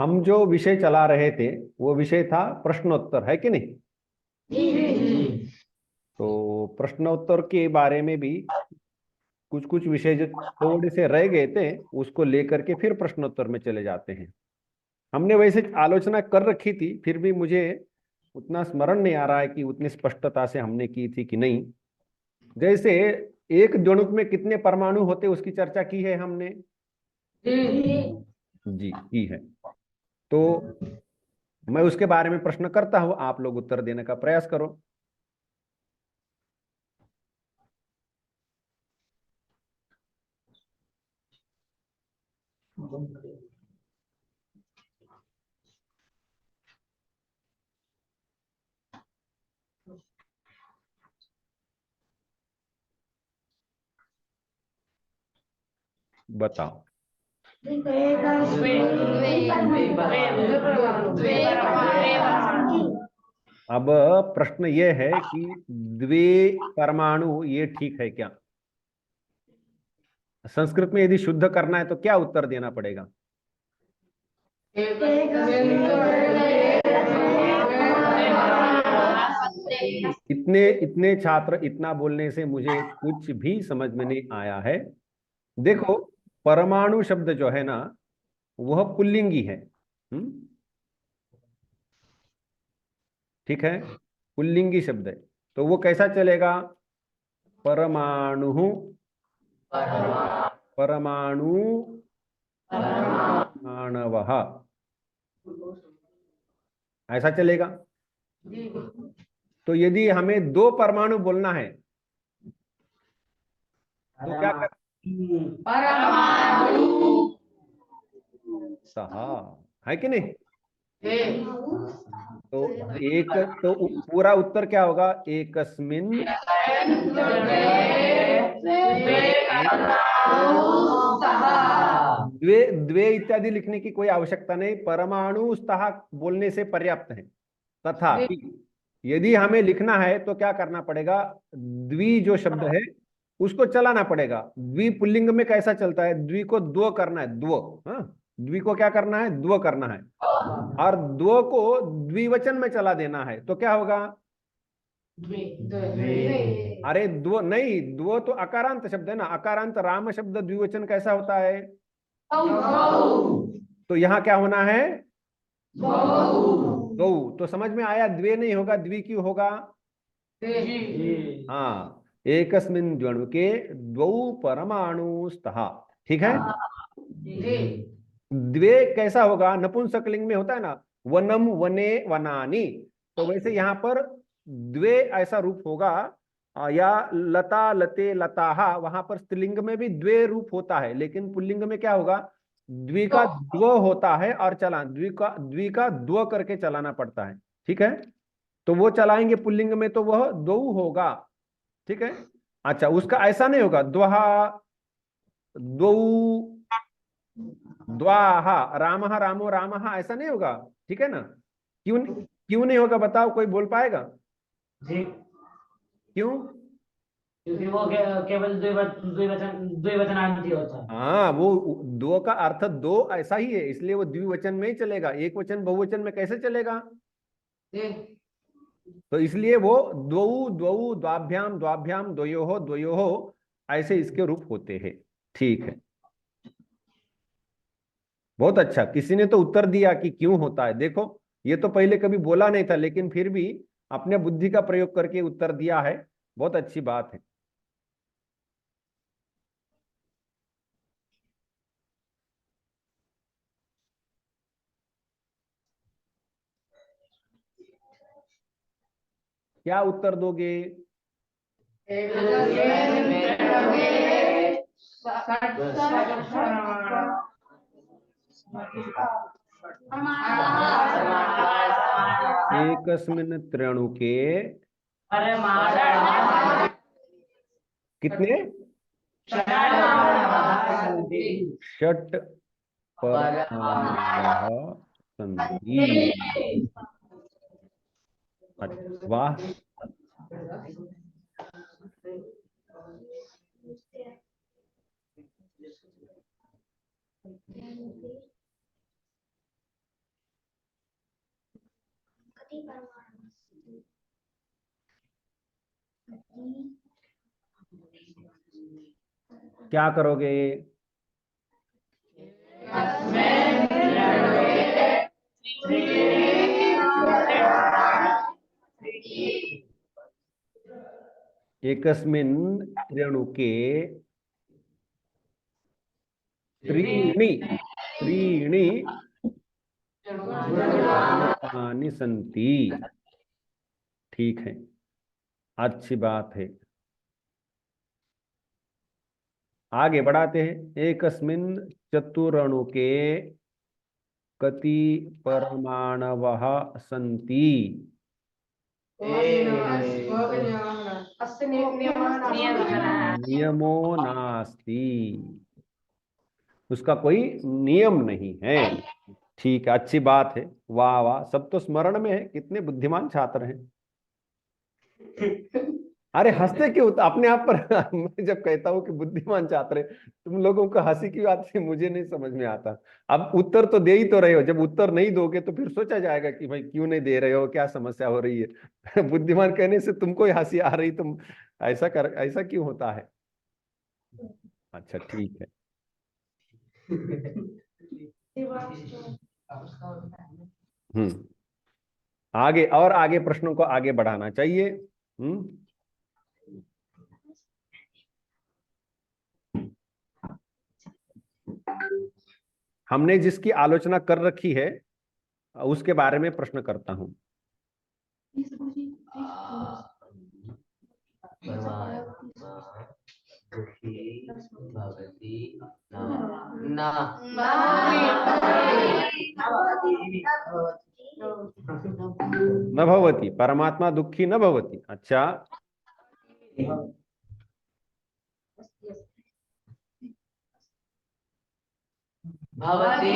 हम जो विषय चला रहे थे वो विषय था प्रश्नोत्तर, है कि नहीं? तो प्रश्नोत्तर के बारे में भी कुछ कुछ विषय जो थोड़े से रह गए थे उसको लेकर के फिर प्रश्नोत्तर में चले जाते हैं। हमने वैसे आलोचना कर रखी थी, फिर भी मुझे उतना स्मरण नहीं आ रहा है कि उतनी स्पष्टता से हमने की थी कि नहीं। जैसे एक द्वणुक में कितने परमाणु होते उसकी चर्चा की है हमने। जी की है। तो मैं उसके बारे में प्रश्न करता हूं, आप लोग उत्तर देने का प्रयास करो। बताओ। अब प्रश्न ये है कि द्वे परमाणु ये ठीक है क्या? संस्कृत में यदि शुद्ध करना है तो क्या उत्तर देना पड़ेगा? इतने इतने छात्र इतना बोलने से मुझे कुछ भी समझ में नहीं आया है। देखो, परमाणु शब्द जो है ना वह पुल्लिंगी है। ठीक है, पुल्लिंगी शब्द है। तो वो कैसा चलेगा? परमाणु, परमाणु, माणवः, ऐसा चलेगा। तो यदि हमें दो परमाणु बोलना है तो क्या कर परमाणु सहा, है कि नहीं? तो एक, तो पूरा उत्तर क्या होगा? एकस्मिन द्वे, द्वे इत्यादि लिखने की कोई आवश्यकता नहीं, परमाणु स्तः बोलने से पर्याप्त है। तथा यदि हमें लिखना है तो क्या करना पड़ेगा? द्वि जो शब्द है उसको चलाना पड़ेगा। द्वि पुल्लिंग में कैसा चलता है? द्वि को द्व करना है, द्व। हाँ, द्वि को क्या करना है? द्व करना है। और द्व को द्विवचन में चला देना है तो क्या होगा? अरे द्व नहीं, द्व तो अकारांत शब्द है ना। अकारांत राम शब्द द्विवचन कैसा होता है? तो यहाँ क्या होना है? गौ। तो समझ में आया, द्वे नहीं होगा, द्वि क्यों होगा? हाँ, एकस्मिन् द्वणुके द्वौ परमाणु स्तः। ठीक है। द्वे कैसा होगा? नपुंसकलिंग में होता है ना, वनम वने वनानि। तो वैसे यहाँ पर द्वे ऐसा रूप होगा। या लता लते लताहा, वहां पर स्त्रीलिंग में भी द्वे रूप होता है, लेकिन पुल्लिंग में क्या होगा? द्वि का द्व होता है और चला द्वि का द्व करके चलाना पड़ता है। ठीक है। तो वो चलाएंगे पुल्लिंग में तो वह द्वौ होगा। ठीक है। अच्छा, उसका ऐसा नहीं होगा द्वहा, द्वौ, द्वाहा, रामः रामो रामः, ऐसा नहीं होगा। ठीक है ना? क्यों नहीं होगा बताओ, कोई बोल पाएगा? जी, क्यों? क्योंकि वो केवल द्विवचनांती होता है। हाँ, वो दो का अर्थ दो ऐसा ही है, इसलिए वो द्विवचन में ही चलेगा। एक वचन बहुवचन में कैसे चलेगा? तो इसलिए वो द्वौ द्वौ द्वाभ्याम द्वाभ्याम द्वयोः द्वयोः ऐसे इसके रूप होते हैं। ठीक है, बहुत अच्छा। किसी ने तो उत्तर दिया कि क्यों होता है। देखो, ये तो पहले कभी बोला नहीं था, लेकिन फिर भी अपने बुद्धि का प्रयोग करके उत्तर दिया है। बहुत अच्छी बात है। क्या उत्तर दोगे? एकस्मिन् त्रणुके कितने? षट् परमाणवः सन्ति। वाह। क्या करोगे? एकस्मिन् त्र्यणुके त्रीणि त्रीणि रूपाणि सन्ति। ठीक है, अच्छी बात है। आगे बढ़ाते हैं। एकस्मिन् चतुरणुके कति परमाणवः सन्ति? नियमो नास्ति, उसका कोई नियम नहीं है। ठीक है, अच्छी बात है। वाह वाह, सब तो स्मरण में है। कितने बुद्धिमान छात्र हैं। अरे हंसते क्यों अपने आप पर? मैं जब कहता हूं कि बुद्धिमान छात्र है, तुम लोगों को हंसी की बात है, मुझे नहीं समझ में आता। अब उत्तर तो दे ही तो रहे हो, जब उत्तर नहीं दोगे तो फिर सोचा जाएगा कि भाई क्यों नहीं दे रहे हो, क्या समस्या हो रही है। बुद्धिमान कहने से तुमको ही हंसी आ रही, तुम ऐसा क्यों होता है? अच्छा ठीक है। हम्म, आगे और आगे प्रश्नों को आगे बढ़ाना चाहिए। हमने जिसकी आलोचना कर रखी है उसके बारे में प्रश्न करता हूं। न भवति, परमात्मा दुखी न भवति। अच्छा, भवति।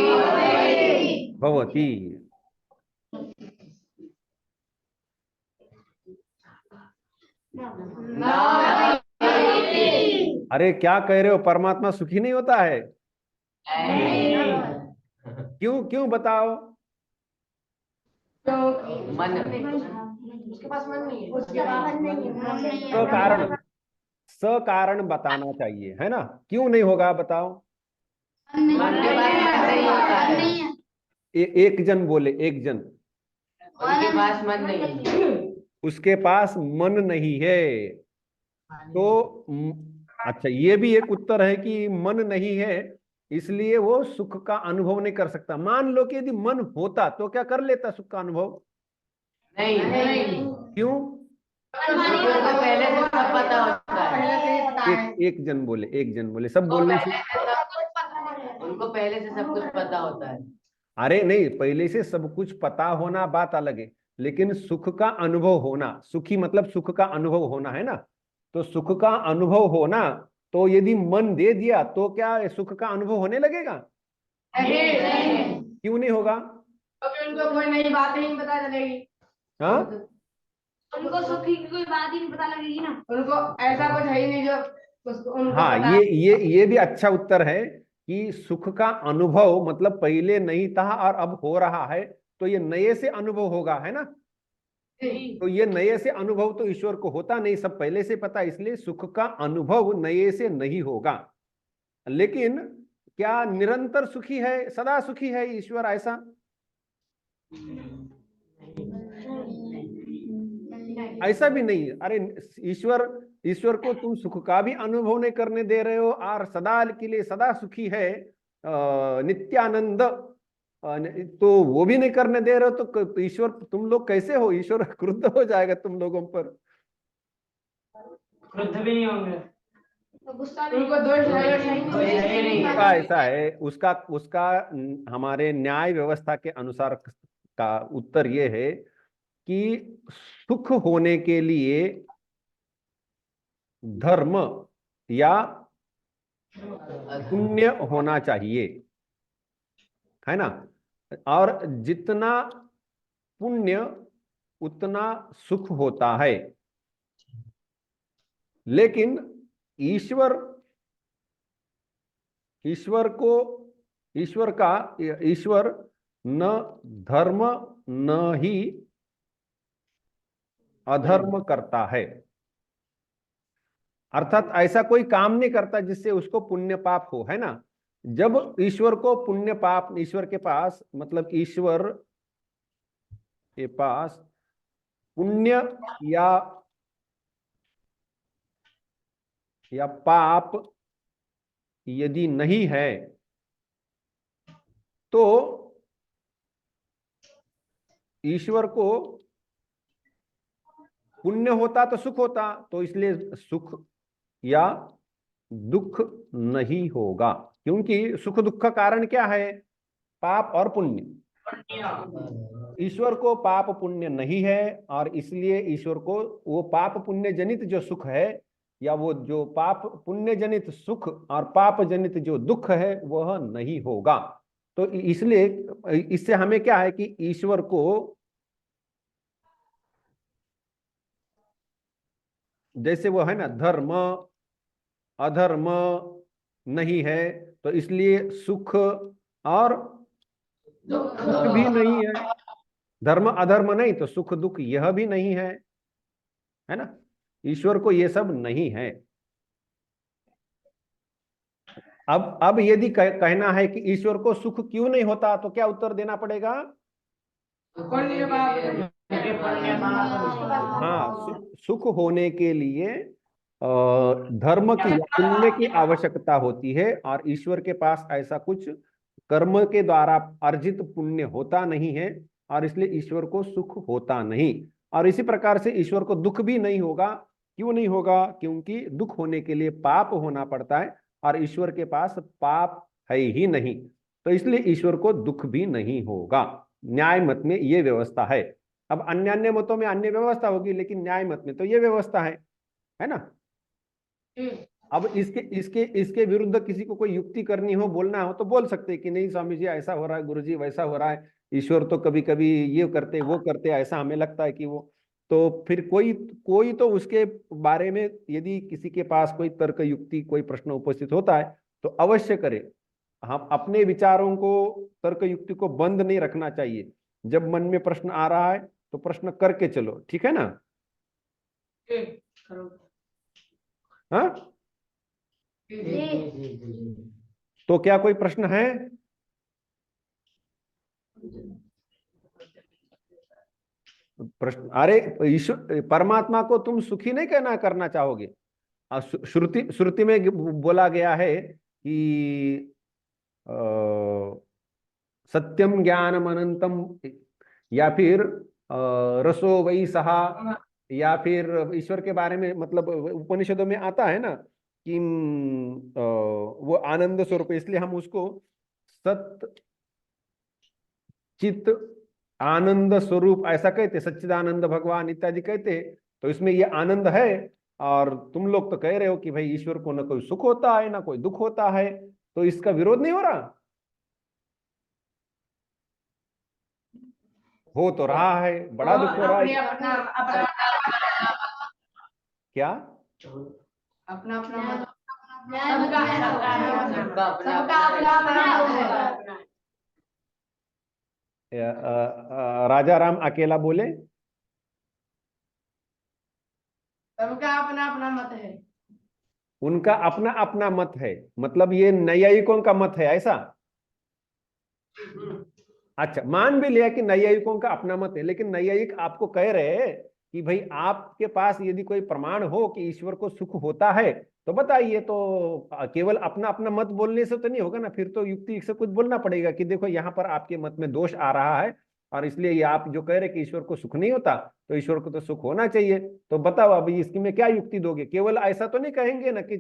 अरे क्या कह रहे हो, परमात्मा सुखी नहीं होता है? क्यों क्यों बताओ? उसके पास मन नहीं है, उसके पास मन नहीं है। कारण, सकारण बताना चाहिए, है ना? क्यों नहीं होगा बताओ? एक जन बोले, एक जन। उनके पास मन नहीं, उसके पास मन नहीं है। तो अच्छा, ये भी एक उत्तर है कि मन नहीं है इसलिए वो सुख का अनुभव नहीं कर सकता। मान लो कि यदि मन होता तो क्या कर लेता सुख का अनुभव? नहीं। क्यों? उनको पहले से सब पता होता है। एक जन बोले, एक जन बोले, सब बोलने से। उनको पहले से सब कुछ पता होता है। अरे नहीं, पहले से सब कुछ पता होना बात अलग है, लेकिन सुख का अनुभव होना, सुखी मतलब सुख का अनुभव होना, है ना? तो सुख का अनुभव होना, तो यदि मन दे दिया तो क्या सुख का अनुभव होने लगेगा? नहीं। क्यों नहीं होगा? क्योंकि उनको कोई नई बात ही नहीं पता चलेगी। हाँ, उनको सुख की कोई बात ही नहीं पता लगेगी ना, उनको ऐसा कुछ है ही नहीं जो उनको हाँ, पता। ये भी अच्छा उत्तर है कि सुख का अनुभव मतलब पहले नहीं था और अब हो रहा है, तो ये नए से अनुभव होगा, है ना? तो ये नए से अनुभव तो ईश्वर को होता नहीं, सब पहले से पता, इसलिए सुख का अनुभव नए से नहीं होगा। लेकिन क्या निरंतर सुखी है, सदा सुखी है ईश्वर, ऐसा? ऐसा भी नहीं। अरे ईश्वर ईश्वर को तुम सुख का भी अनुभव नहीं करने दे रहे हो और सदा के लिए सदा सुखी है, नित्यानंद, तो वो भी नहीं करने दे रहे हो, तो ईश्वर, तुम लोग कैसे हो? ईश्वर क्रुद्ध हो जाएगा तुम लोगों पर। क्रुद्ध भी नहीं होंगे, तो गुस्सा नहीं, उनको दोष नहीं। उसका ऐसा है, उसका उसका हमारे न्याय व्यवस्था के अनुसार का उत्तर ये है कि सुख होने के लिए धर्म या पुण्य होना चाहिए, है ना? और जितना पुण्य उतना सुख होता है। लेकिन ईश्वर ईश्वर को ईश्वर न धर्म न ही अधर्म करता है। अर्थात ऐसा कोई काम नहीं करता जिससे उसको पुण्य पाप हो, है ना। जब ईश्वर को पुण्य पाप, ईश्वर के पास मतलब ईश्वर के पास पुण्य या पाप यदि नहीं है तो ईश्वर को पुण्य होता तो सुख होता, तो इसलिए सुख या दुख नहीं होगा। क्योंकि सुख दुख का कारण क्या है? पाप और पुण्य। ईश्वर को पाप पुण्य नहीं है और इसलिए ईश्वर को वो पाप पुण्य जनित जो सुख है या वो जो पाप पुण्य जनित सुख और पाप जनित जो दुख है वह नहीं होगा। तो इसलिए इससे हमें क्या है कि ईश्वर को जैसे वो है ना धर्म अधर्म नहीं है, तो इसलिए सुख और दुख भी नहीं है। धर्म अधर्म नहीं तो सुख दुख यह भी नहीं है ना। ईश्वर को ये सब नहीं है। अब यदि कहना है कि ईश्वर को सुख क्यों नहीं होता तो क्या उत्तर देना पड़ेगा? हाँ, सुख होने के लिए धर्म की या पुण्य की आवश्यकता होती है और ईश्वर के पास ऐसा कुछ कर्म के द्वारा अर्जित पुण्य होता नहीं है और इसलिए ईश्वर को सुख होता नहीं। और इसी प्रकार से ईश्वर को दुख भी नहीं होगा। क्यों नहीं होगा? क्योंकि दुख होने के लिए पाप होना पड़ता है और ईश्वर के पास पाप है ही नहीं, तो इसलिए ईश्वर को दुख भी नहीं होगा। न्याय मत में ये व्यवस्था है। अब अन्य अन्य मतों में अन्य व्यवस्था होगी, लेकिन न्याय मत में तो ये व्यवस्था है ना। अब इसके इसके इसके विरुद्ध किसी को कोई युक्ति करनी हो, बोलना हो तो बोल सकते हैं कि नहीं स्वामी जी ऐसा हो रहा है, गुरुजी वैसा हो रहा है, ईश्वर तो कभी कभी ये करते वो करते, ऐसा हमें लगता है कि वो। तो फिर कोई कोई तो उसके बारे में यदि किसी के पास कोई तर्क युक्ति कोई प्रश्न उपस्थित होता है तो अवश्य करे। हम अपने विचारों को तर्क युक्ति को बंद नहीं रखना चाहिए। जब मन में प्रश्न आ रहा है तो प्रश्न करके चलो, ठीक है ना। हाँ, तो क्या कोई प्रश्न है? प्रश्न, अरे ईश्वर परमात्मा को तुम सुखी नहीं कहना करना चाहोगे? श्रुति श्रुति में बोला गया है कि सत्यम ज्ञानम अनंतम, या फिर रसो वही सहा, या फिर ईश्वर के बारे में मतलब उपनिषदों में आता है ना कि वो आनंद स्वरूप, इसलिए हम उसको सत चित आनंद स्वरूप ऐसा कहते, सच्चिदानंद भगवान इत्यादि कहते। तो इसमें ये आनंद है और तुम लोग तो कह रहे हो कि भाई ईश्वर को ना कोई सुख होता है ना कोई दुख होता है, तो इसका विरोध नहीं हो रहा? हो तो रहा है, बड़ा दुख हो रहा है। क्या? अपना अपना राजा राम अकेला बोले। सबका अपना अपना मत है। उनका अपना अपना मत है, मतलब ये नैयायिकों का मत है ऐसा? अच्छा, मान भी लिया कि नैयायिकों का अपना मत है, लेकिन नैयायिक आपको कह रहे हैं कि भाई आपके पास यदि कोई प्रमाण हो कि ईश्वर को सुख होता है तो बताइए। तो केवल अपना अपना मत बोलने से तो नहीं होगा ना, फिर तो युक्ति से कुछ बोलना पड़ेगा कि देखो यहाँ पर आपके मत में दोष आ रहा है और इसलिए ये आप जो कह रहे कि ईश्वर को सुख नहीं होता तो ईश्वर को तो सुख होना चाहिए। तो बताओ अभी इसकी में क्या युक्ति दोगे? केवल ऐसा तो नहीं कहेंगे ना कि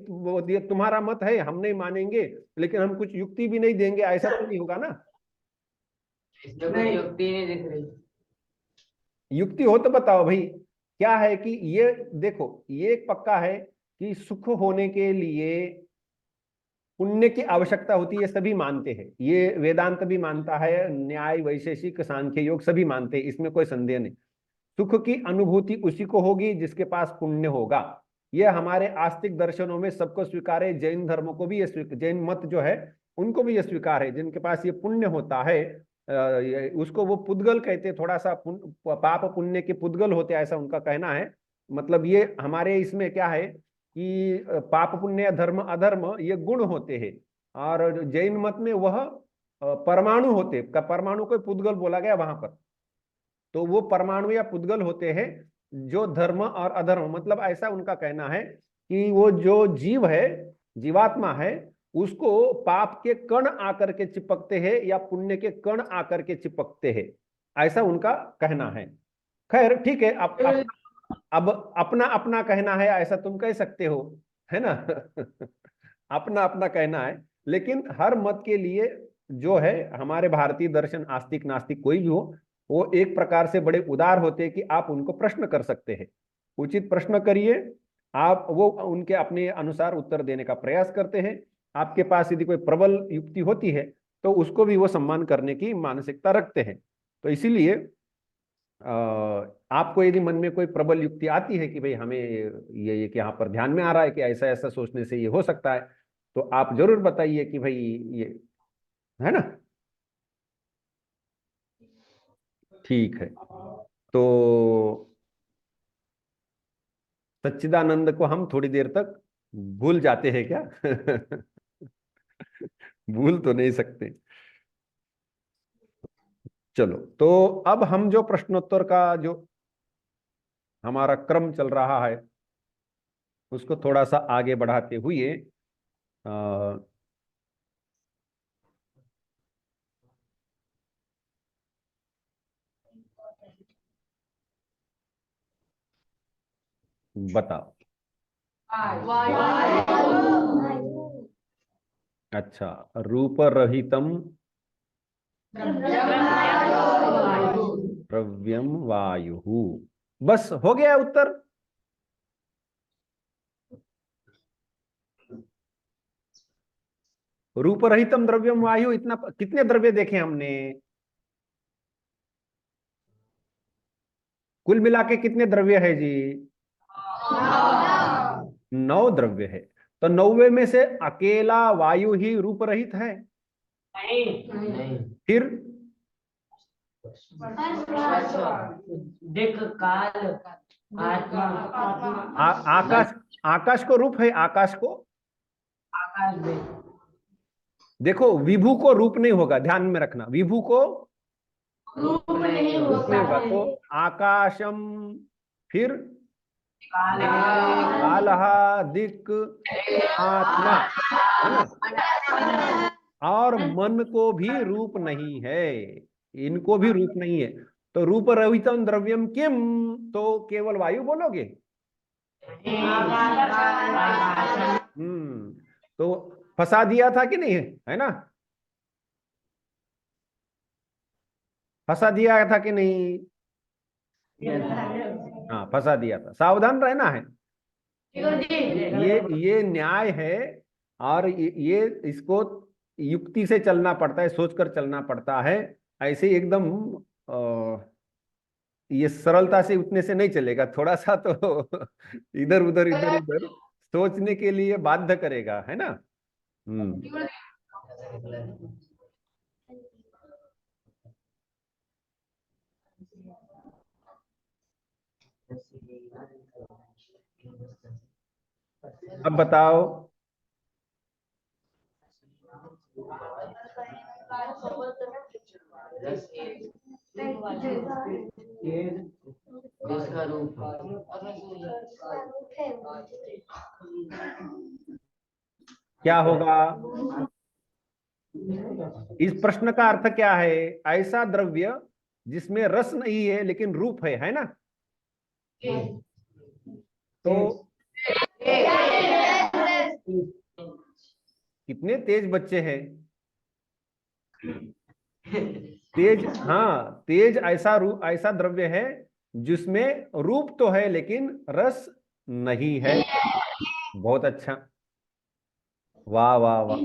ये तुम्हारा मत है हम नहीं मानेंगे, लेकिन हम कुछ युक्ति भी नहीं देंगे, ऐसा तो नहीं होगा ना। युक्ति नहीं दिख रही। युक्ति हो तो बताओ भाई। क्या है कि ये देखो, ये एक पक्का है कि सुख होने के लिए पुण्य की आवश्यकता होती है, सभी मानते हैं। ये वेदांत भी मानता है, न्याय वैशेषिक सांख्य योग सभी मानते हैं, इसमें कोई संदेह नहीं। सुख की अनुभूति उसी को होगी जिसके पास पुण्य होगा। यह हमारे आस्तिक दर्शनों में सबको स्वीकार है। जैन धर्म को भी ये, जैन मत जो है उनको भी यह स्वीकार है। जिनके पास ये पुण्य होता है उसको वो पुद्गल कहते, थोड़ा सा पाप पुण्य के पुद्गल होते हैं, ऐसा उनका कहना है। मतलब ये हमारे इसमें क्या है कि पाप पुण्य धर्म अधर्म ये गुण होते हैं, और जैन मत में वह परमाणु होते, परमाणु को पुद्गल बोला गया वहां पर। तो वो परमाणु या पुद्गल होते हैं जो धर्म और अधर्म, मतलब ऐसा उनका कहना है कि वो जो जीव है, जीवात्मा है, उसको पाप के कण आकर के चिपकते हैं या पुण्य के कण आकर के चिपकते हैं, ऐसा उनका कहना है। खैर ठीक है, अब अपना अपना कहना है, ऐसा तुम कह सकते हो, है ना। अपना अपना कहना है, लेकिन हर मत के लिए जो है, हमारे भारतीय दर्शन, आस्तिक नास्तिक कोई भी हो, वो एक प्रकार से बड़े उदार होते हैं कि आप उनको प्रश्न कर सकते हैं, उचित प्रश्न करिए, आप वो उनके अपने अनुसार उत्तर देने का प्रयास करते हैं। आपके पास यदि कोई प्रबल युक्ति होती है तो उसको भी वो सम्मान करने की मानसिकता रखते हैं। तो इसीलिए आपको यदि मन में कोई प्रबल युक्ति आती है कि भाई हमें ये कि यहाँ पर ध्यान में आ रहा है कि ऐसा ऐसा सोचने से ये हो सकता है, तो आप जरूर बताइए कि भाई ये है ना। ठीक है, तो सच्चिदानंद को हम थोड़ी देर तक भूल जाते हैं क्या? भूल तो नहीं सकते। चलो, तो अब हम जो प्रश्नोत्तर का जो हमारा क्रम चल रहा है उसको थोड़ा सा आगे बढ़ाते हुए बताओ। अच्छा, रूप रहितम द्रव्यम वायु, बस हो गया उत्तर। रूप रहितम द्रव्यम वायु, इतना कितने द्रव्य देखे हमने? कुल मिला के कितने द्रव्य है जी? 9 द्रव्य है। तो 9वें में से अकेला वायु ही रूप रहित है? नहीं। फिर दिक, काल, आत्मा, आकाश, आकाश को रूप है? आकाश को आकाश में देखो, विभू को रूप नहीं होगा, ध्यान में रखना, विभू को रूप नहीं रूप नहीं होता होगा। है। तो आकाशम, फिर काल, कालः, दिक्, आत्मा, है ना। और मन को भी रूप नहीं है, इनको भी रूप नहीं है। तो रूप रहितम द्रव्यम किम, तो केवल वायु बोलोगे? तो फंसा दिया था कि नहीं, है ना? फंसा दिया था कि नहीं? हाँ, फंसा दिया था, सावधान रहना है। ये न्याय है, और ये इसको युक्ति से चलना पड़ता है, सोचकर चलना पड़ता है। ऐसे एकदम ये सरलता से उतने से नहीं चलेगा, थोड़ा सा तो इधर उधर इधर उधर सोचने के लिए बाध्य करेगा, है ना। अब बताओ। जिसका रूप क्या होगा? इस प्रश्न का अर्थ क्या है? ऐसा द्रव्य जिसमें रस नहीं है लेकिन रूप है ना। तो कितने तेज बच्चे हैं। तेज, हाँ, तेज ऐसा रूप, ऐसा द्रव्य है जिसमें रूप तो है लेकिन रस नहीं है। बहुत अच्छा, वाह वाह वाह।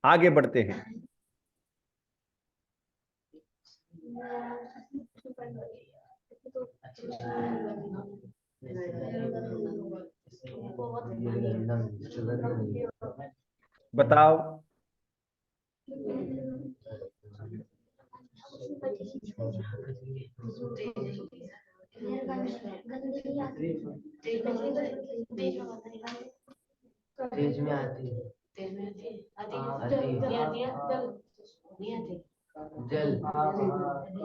आगे बढ़ते हैं। बताओ। तेज में आती है। तेज में आती है, आती है, आती है। नहीं आती है, नहीं आती, जल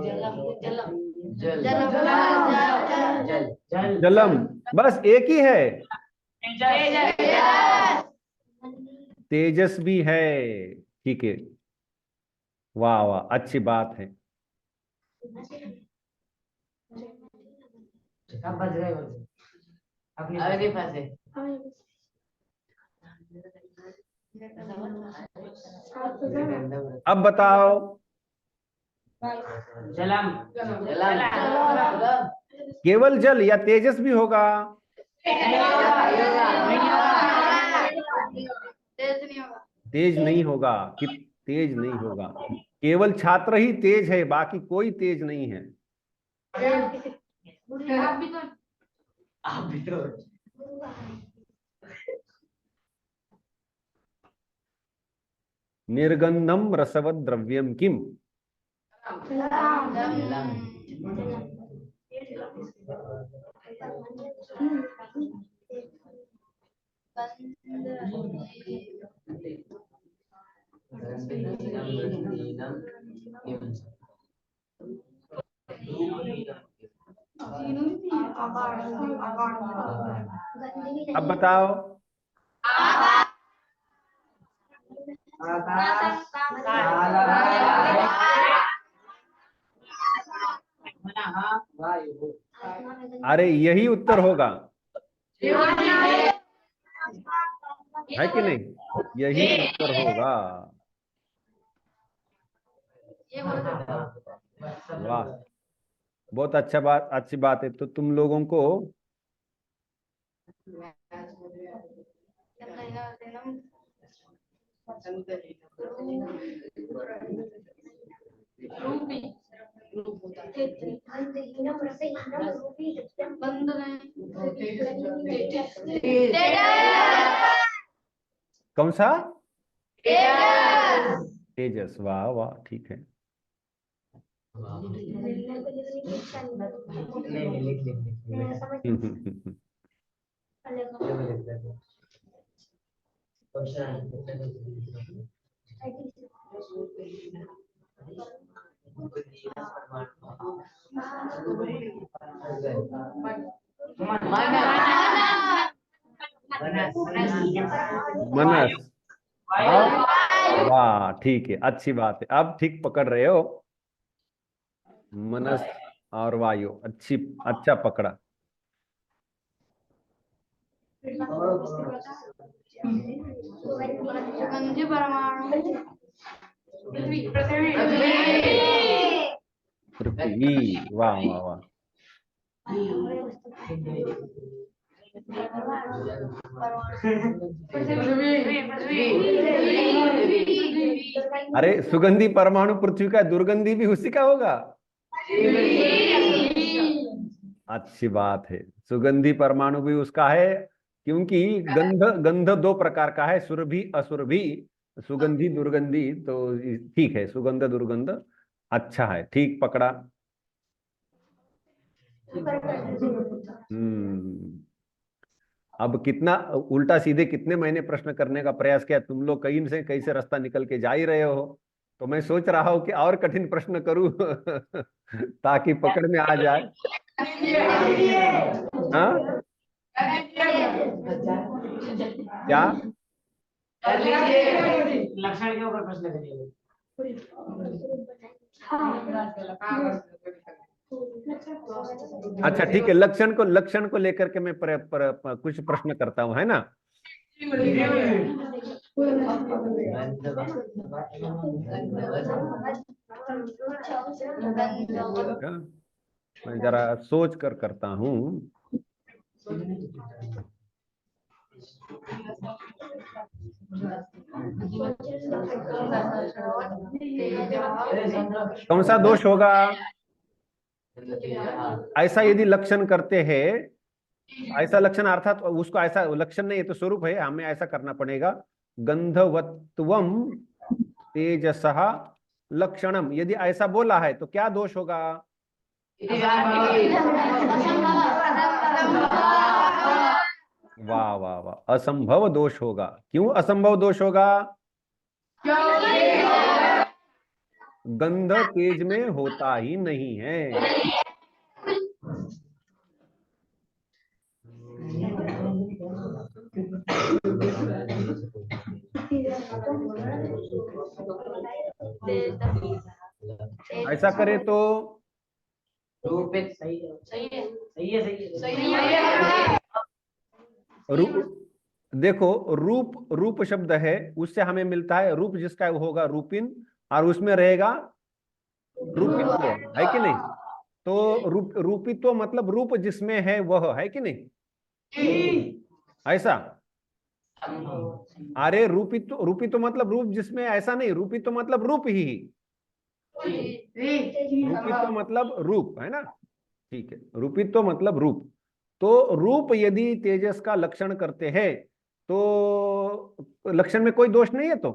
जलम, जलम, जल जल जल जलम, बस एक ही है। तेजस भी है, ठीक है। वाह वाह, अच्छी बात है। सब बच गए अपने पास है। अब बताओ। जलम जलम केवल जल या तेजस भी होगा? तेज नहीं होगा कि तेज नहीं होगा, केवल छात्र ही तेज है, बाकी कोई तेज नहीं है। आप भी तो निर्गंधम रसवद द्रव्यम किम? जलम अब बताओ। अरे यही उत्तर होगा, है कि नहीं? यही उत्तर होगा। वाह, बहुत अच्छा बात, अच्छी बात है। तो तुम लोगों को कौन सा? तेजस, वाह वाह, ठीक है। नहीं लिख लिख मनस और वाह, ठीक है, अच्छी बात है, अब ठीक पकड़ रहे हो। मनस और वायु, अच्छी, अच्छा पकड़ा। पृथ्वी, वाह वाह वाह। अरे सुगंधी परमाणु पृथ्वी का, दुर्गंधी भी उसी का होगा। अच्छी बात है, सुगंधी परमाणु भी उसका है, क्योंकि गंध गंध दो प्रकार का है, सुरभि असुरभि। सुगंधी दुर्गंधी, तो ठीक है, सुगंध दुर्गंध, अच्छा है, ठीक पकड़ा। अब कितना उल्टा सीधे कितने मैंने प्रश्न करने का प्रयास किया, तुम लोग कहीं से कैसे रास्ता निकल के जा ही रहे हो। तो मैं सोच रहा हूं कि और कठिन प्रश्न करूं ताकि पकड़ में आ जाए। हाँ, क्या? लक्षण के ऊपर प्रश्न करिए। अच्छा ठीक है, लक्षण को लेकर के मैं कुछ प्रश्न करता हूं, है ना? मैं जरा सोच कर करता हूं। कौन सा दोष होगा? ऐसा यदि लक्षण करते हैं, ऐसा लक्षण अर्थात उसको ऐसा लक्षण नहीं है तो स्वरूप है, हमें ऐसा करना पड़ेगा। गंधवत्वम तेजसः लक्षणम, यदि ऐसा बोला है तो क्या दोष होगा? वाह वाह वाह, असंभव दोष होगा। क्यों असंभव दोष होगा? गंध तेज में होता ही नहीं है। ऐसा करे तो रूपित सही है। सही है। सही है। सही है। सही है। देखो, रूप रूप शब्द है, उससे हमें मिलता है रूप, जिसका वो होगा रूपिन, और उसमें रहेगा रूपित्व, है कि नहीं? तो रूपित्व मतलब रूप जिसमें है वह, है कि नहीं? ऐसा। अरे रूपित्व मतलब रूप जिसमें, ऐसा नहीं, रूपित्व मतलब रूप ही, रूपित्व मतलब रूप, है ना? ठीक है, रूपित्व मतलब रूप। तो रूप यदि तेजस का लक्षण करते हैं तो लक्षण में कोई दोष नहीं है तो?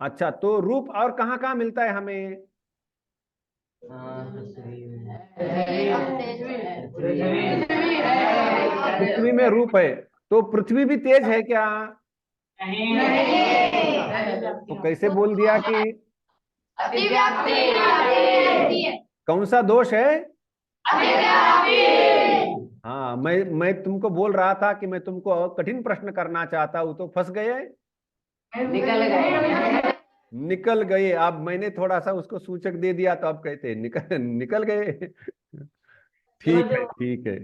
अच्छा, तो रूप और कहाँ कहाँ मिलता है हमें? पृथ्वी में रूप है, तो पृथ्वी भी तेज है क्या? तो कैसे बोल दिया कि कौन सा दोष है? हाँ, मैं तुमको बोल रहा था कि मैं तुमको कठिन प्रश्न करना चाहता हूं, तो फंस गए, निकल गए। अब मैंने थोड़ा सा उसको सूचक दे दिया तो अब कहते हैं निकल गए। ठीक है, ठीक है।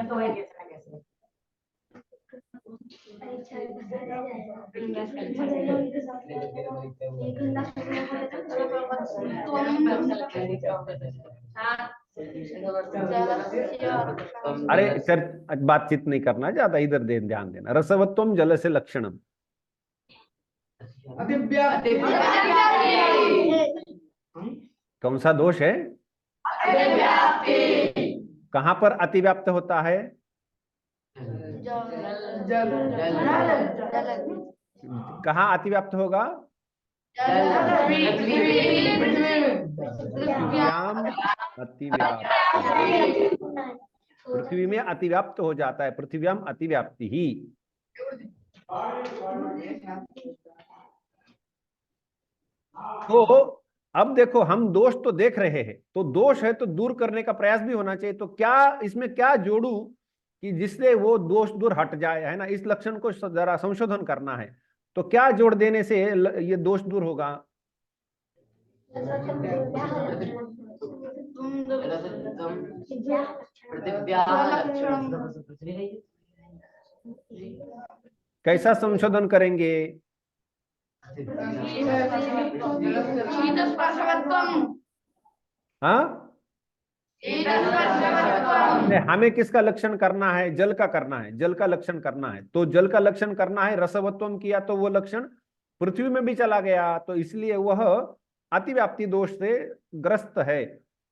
तो है कैसे ना कैसे। अरे बातचीत नहीं करना ज्यादा, इधर ध्यान देना। रसवत्वम जल से लक्षणम, कौन सा दोष है? कहाँ पर अतिव्याप्त होता है? कहाँ अतिव्याप्त होगा? पृथ्व्याम अतिव्याप्त, पृथ्वी में अतिव्याप्त हो जाता है, पृथ्व्याम अतिव्याप्ति ही। तो अब देखो, हम दोष तो देख रहे हैं, तो दोष है तो दूर करने का प्रयास भी होना चाहिए। तो क्या इसमें क्या जोड़ू कि जिससे वो दोष दूर हट जाए, है ना? इस लक्षण को जरा संशोधन करना है, तो क्या जोड़ देने से ये दोष दूर होगा? कैसा संशोधन करेंगे? हाँ, हमें किसका लक्षण करना है? जल का करना है, जल का लक्षण करना है। तो जल का लक्षण करना है, रसवत्वम किया तो वो लक्षण पृथ्वी में भी चला गया, तो इसलिए वह अतिव्याप्ति दोष से ग्रस्त है।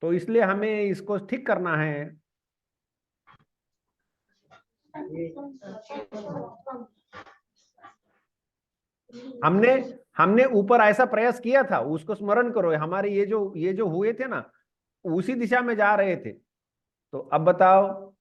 तो इसलिए हमें इसको ठीक करना है। हमने हमने ऊपर ऐसा प्रयास किया था, उसको स्मरण करो। हमारे ये जो हुए थे ना, उसी दिशा में जा रहे थे। तो अब बताओ।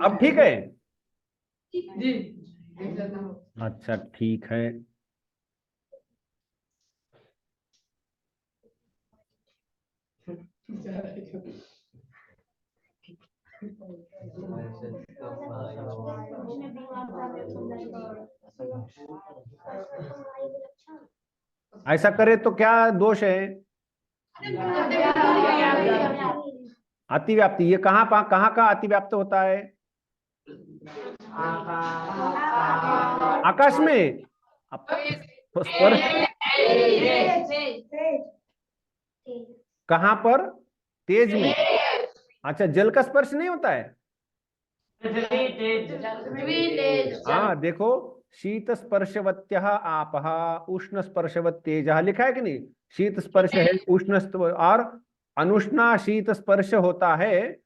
अब ठीक है? अच्छा, ठीक है। ऐसा करे तो क्या दोष है? अतिव्याप्ति। ये कहाँ का अतिव्याप्त होता है? आकाश में स्पर्श कहाँ पर? तेज में। अच्छा, जल का स्पर्श नहीं होता है? हाँ, देखो, शीत स्पर्शवत्यः आपः उष्ण स्पर्शवत् तेजः लिखा है कि नहीं। शीत स्पर्श है, उष्ण और अनुष्णा शीत स्पर्श होता है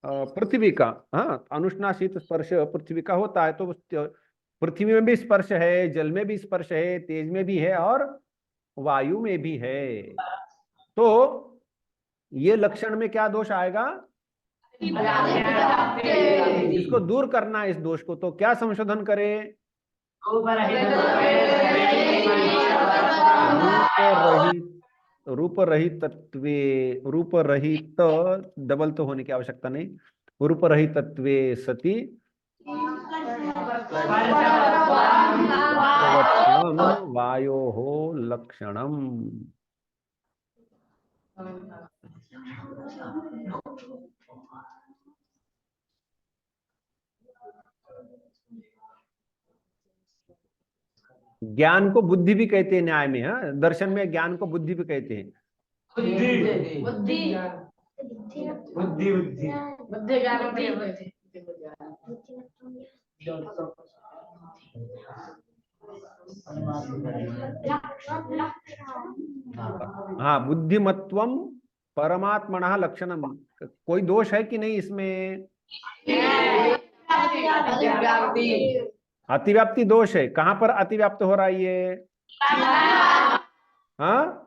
पृथ्वी का। हाँ, अनुष्णा शीत स्पर्श पृथ्वी का होता है। तो पृथ्वी में भी स्पर्श है, जल में भी स्पर्श है, तेज में भी है और वायु में भी है। तो ये लक्षण में क्या दोष आएगा? इसको दूर करना है इस दोष को। तो क्या संशोधन करें? रूप रहितत्वे, रूप रहित डबल तो होने की आवश्यकता नहीं, रूप रहितत्वे सति वायोः लक्षणम। ज्ञान को बुद्धि भी कहते हैं न्याय में। हाँ, दर्शन में ज्ञान को बुद्धि भी कहते हैं। बुद्धि बुद्धि बुद्धि ज्ञान बुद्धि। हाँ, बुद्धिमत्वम परमात्मनः लक्षणम। कोई दोष है कि नहीं इसमें? अतिव्याप्ति दोष है। कहां पर अतिव्याप्त हो रहा है ये? हाँ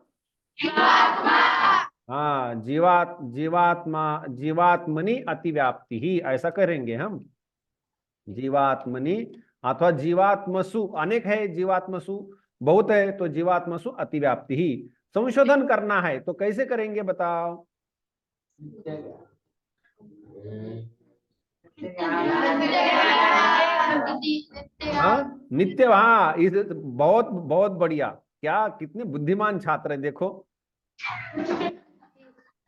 हाँ, जीवात्मनि अतिव्याप्ति ही, ऐसा करेंगे हम। जीवात्मनि अथवा जीवात्मसु, अनेक है, जीवात्मसु बहुत है, तो जीवात्मसु अतिव्याप्ति ही संशोधन करना है। तो कैसे करेंगे बताओ? हाँ, नित्य। हाँ, इस बहुत बहुत बढ़िया। क्या कितने बुद्धिमान छात्र हैं देखो।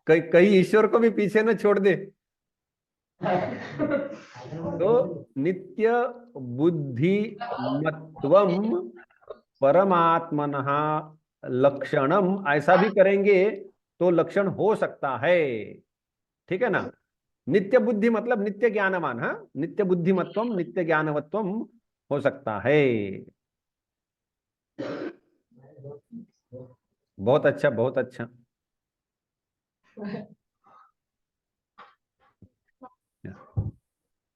कई ईश्वर को भी पीछे न छोड़ दे। तो नित्य बुद्धिमत्वम परमात्मनः लक्षणम, ऐसा भी करेंगे तो लक्षण हो सकता है। ठीक है ना। नित्य बुद्धि मतलब नित्य ज्ञानवान। हाँ, नित्य बुद्धिमत्वम नित्य ज्ञानवत्वम हो सकता है। बहुत अच्छा, बहुत अच्छा।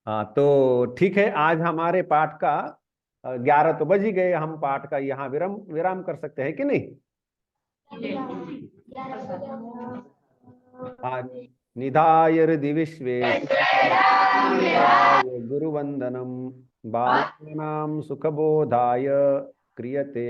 हाँ, तो ठीक है, आज हमारे पाठ का 11 तो बज ही गए। हम पाठ का यहाँ विराम कर सकते हैं कि नहीं? निधाय हृदि विश्वेश्वराय गुरुवंदनम बालानां सुखबोधाय क्रियते।